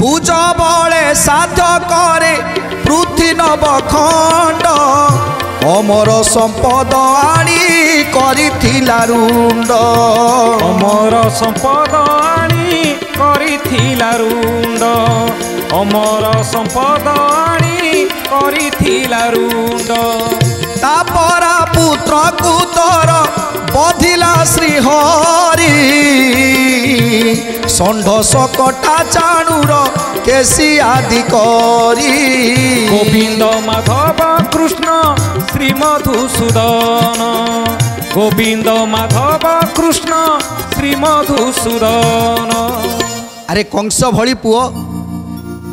भुज बले साध्य करे पृथ्वी नवखंड अमर संपद आनी करिथिला रुंड अमर संपद आनी करिथिला रुंड अमर संपद आनी करिथिला रुंड तापरा पुत्र कुतर बधिला श्रीहरि षंढ सकटा चाणूर केसी आदि करी गोविंद माधव कृष्ण श्री मधुसूदन गोविंद माधव कृष्ण श्री मधुसूदन। अरे कंस भली पुओ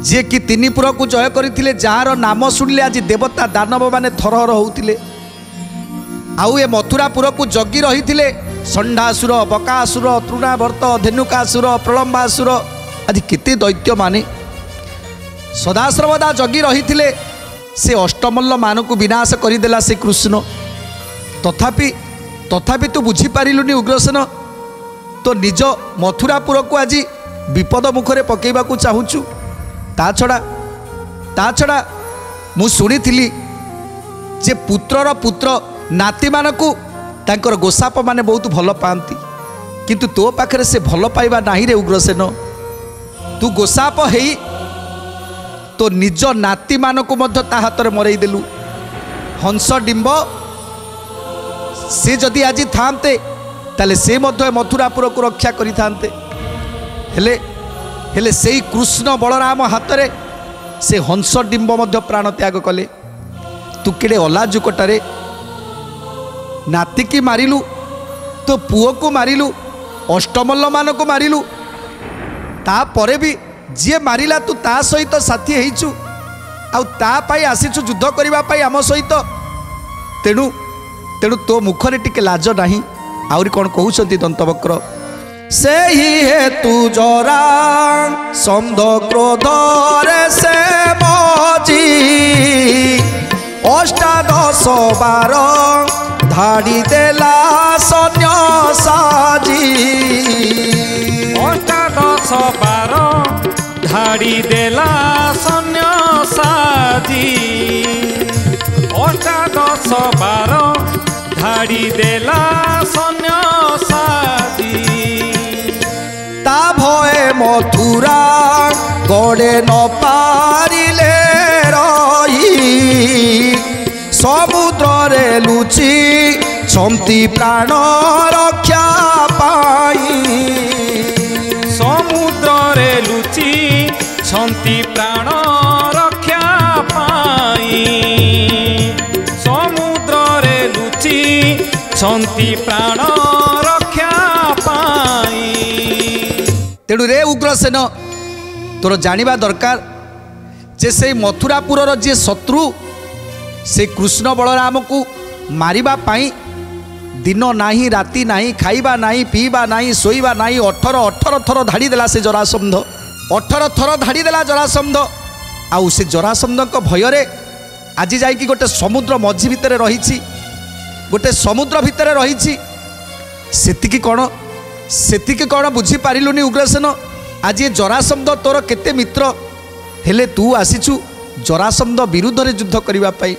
जे कि तिनिपुर को जय करथिले जार नाम शुणिले आज देवता दानव माने थरहर होउथिले आउ ए मथुरापुर को जगी रही षंढासुर बकासुर तृणावर्त धेनुकासुर प्रलंबासुर आज केते दैत्य माने सदाश्रवदा जगी रही से अष्टमल्ल मान को विनाश करदेला से कृष्ण तथापि तथापि तू बुझी पारिलुनी उग्रसेन तो निज मथुरापुर को आज विपद मुखरे पकेबा को चाहूचु ता छड़ा मु शुणी जे पुत्रर पुत्र नाती मानकु तांकर गोसाप माने बहुत भल पाती किंतु तो पाखरे से भल पाइबा नाही रे उग्रसेन तू गोसाप हेई तो निज नाती मानकु मध्य ता हाथ रे मरई देलु हंस डिंब से जदि आज थांते ताले से मध्य मथुरापुर को रक्षा करि थांते हेले हेले से कृष्ण बलराम हाथ रे से हंस डिंब मध्य प्राण त्याग कले तू केड़े अलाजुकटारे नाती की मारिलु तो पुओ को मारिलु अष्टमल्ल मान को मारिलु तापरे भी जी मारिला तू ता सहित साथी हेइचु आउ ता पाई आसीचु युद्ध करबा पाई आम सहित तेणु तेणु तो मुखरे टिके लाज नाही आउरी कोन कहउछंती दंतवक्र से ही हेतु जरा समध क्रोध रे से मजी अष्टादश बार धाड़ी देला सैन्य साजी अष्टादश बार धाड़ी देला सैन्य साजी अष्टादश बार धाड़ी देला सैन्य साजी ता भये मथुरा गड़े न पारिले रही समुद्र रे लुचि छंती प्राण रक्षा पाई समुद्र रे लुचि छंती प्राण रक्षा पाई समुद्र रे लुचि छंती प्राण रक्षा पाई। तेणु रे उग्रसेन तोर जानिबा दरकार जे से मथुरापुर जे शत्रु से कृष्ण बलराम को मारिबा पाई दिन नाही राति नाही खाइबा नाही पीबा नाही सोइबा नाही 18 थर धाड़ी देला से जरासंध 18 थर धाड़ी देला जरासंध आउ से जरासंध को भय रे आज जाइकी गोटे समुद्र मझी भितर रही गोटे समुद्र भितर रही सेतिकी कौन बुझी पारिलुनी उग्रसेन आज ये जरासंध तोर केते मित्र हेले तू आसीचु जरासंध विरुद्ध रे युद्ध करिबा पाई।